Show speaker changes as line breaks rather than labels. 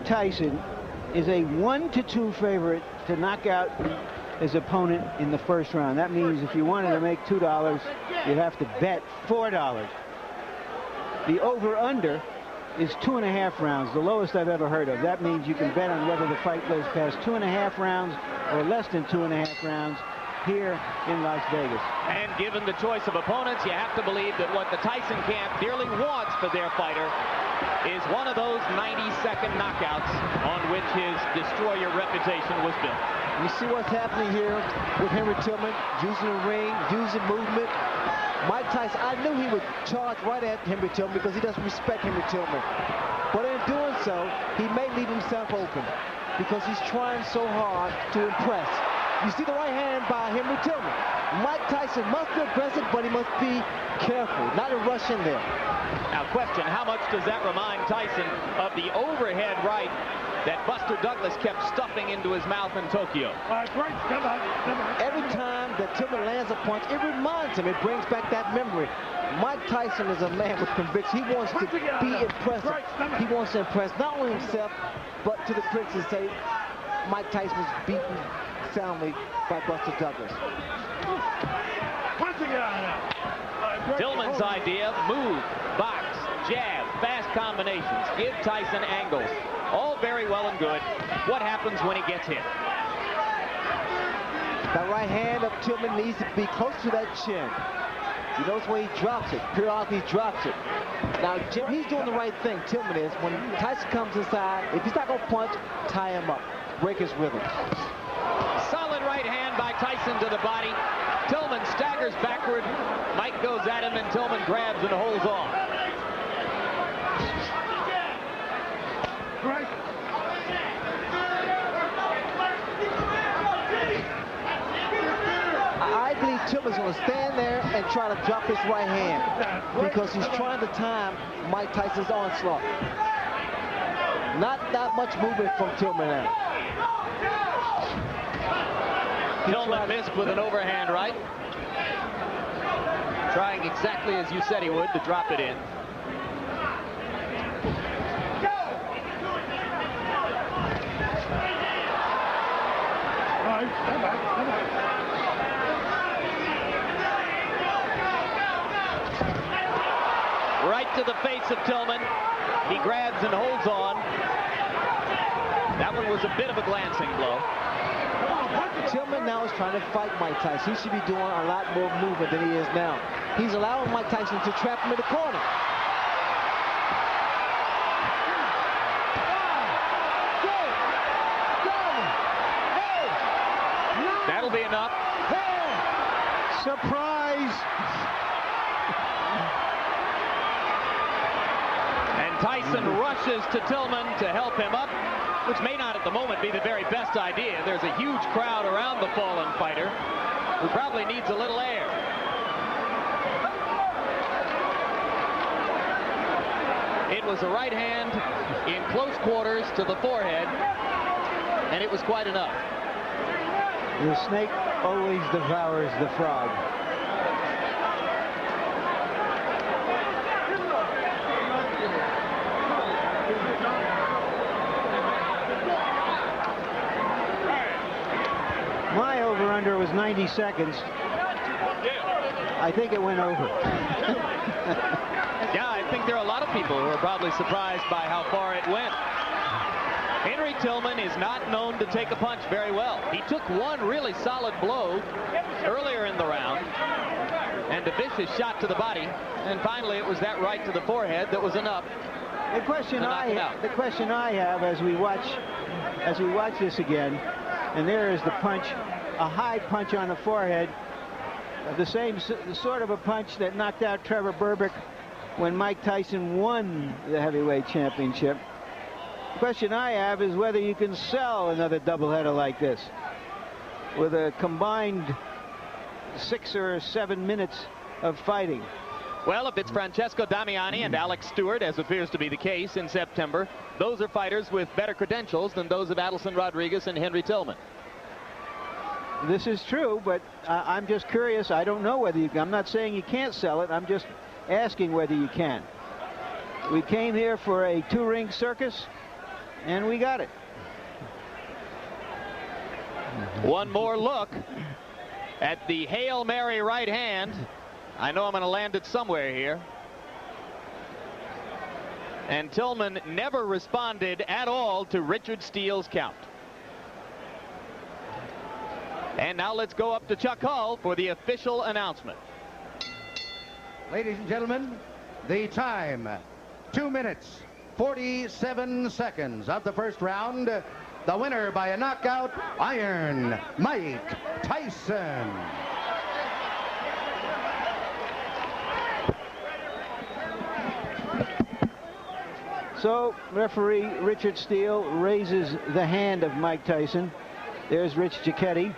Tyson is a 1-2 favorite to knock out his opponent in the first round. That means if you wanted to make $2, you'd have to bet $4. The over-under is 2.5 rounds, the lowest I've ever heard of. That means you can bet on whether the fight goes past 2.5 rounds or less than 2.5 rounds here in Las Vegas.
And given the choice of opponents, you have to believe that what the Tyson camp dearly wants for their fighter is one of those 90-second knockouts on which his destroyer reputation was built.
You see what's happening here with HenryTillman, using the ring, using movement. Mike Tyson, I knew he would charge right at HenryTillman because he doesn't respect HenryTillman. But in doing so, he may leave himself open because he's trying so hard to impress. You see the right hand by HenryTillman. Mike Tyson must be aggressive, but he must be careful, not to rush in there.
Now, question, how much does that remind Tyson of the overhead right that Buster Douglas kept stuffing into his mouth in Tokyo?
Every time that Tillman lands a punch, it reminds him, it brings back that memory. Mike Tyson is a man with conviction. He wants to be impressive. He wants to impress not only himself, but to the critics and say, Mike Tyson was beaten soundly by Buster Douglas.
Tillman's idea, move, box, jab, fast combinations, give Tyson angles. All very well and good. What happens when he gets hit?
That right hand of Tillman needs to be close to that chin. You notice when he drops it, periodically he drops it. Now, Jim, he's doing the right thing, Tillman is. When Tyson comes inside, if he's not going to punch, tie him up, break his rhythm.
Solid right hand by Tyson to the body. Tillman staggers backward. Mike goes at him, and Tillman grabs and holds on.
I believe Tillman's going to stand there and try to drop his right hand because he's trying to time Mike Tyson's onslaught. Not that much movement from Tillman now.
Tillman missed with an overhand right. Trying exactly as you said he would to drop it in. Right to the face of Tillman. He grabs and holds on. That one was a bit of a glancing blow.
Tillman now is trying to fight Mike Tyson. He should be doing a lot more movement than he is now. He's allowing Mike Tyson to trap him in the corner.
That'll be enough.
Surprise!
And Tyson rushes to Tillman to help him up, which may not at the moment be the very best idea. There's a huge crowd around the fallen fighter who probably needs a little air. It was a right hand in close quarters to the forehead, and it was quite enough.
The snake always devours the frog. My over-under was 90 seconds. I think it went over.
Yeah, I think there are a lot of people who are probably surprised by how far it went. HenryTillman is not known to take a punch very well. He took one really solid blow earlier in the round and a vicious shot to the body, and finally it was that right to the forehead that was enough.
The question I have as we watch this again, and there is the punch, a high punch on the forehead, the sort of a punch that knocked out Trevor Berbick when Mike Tyson won the heavyweight championship. The question I have is whether you can sell another doubleheader like this with a combined 6 or 7 minutes of fighting.
Well, if it's Francesco Damiani and Alex Stewart, as appears to be the case in September, those are fighters with better credentials than those of Adelson Rodriguez and HenryTillman.
This is true, but I'm just curious. I don't know whether you can. I'm not saying you can't sell it. I'm just asking whether you can. We came here for a 2-ring circus. And we got it.
One more look at the Hail Mary right hand. I know I'm going to land it somewhere here. And Tillman never responded at all to Richard Steele's count. And now let's go up to Chuck Hull for the official announcement.
Ladies and gentlemen, the time, 2 minutes, 47 seconds of the first round. The winner by a knockout, Iron Mike Tyson.
So referee Richard Steele raises the hand of Mike Tyson. There's Rich Giacchetti.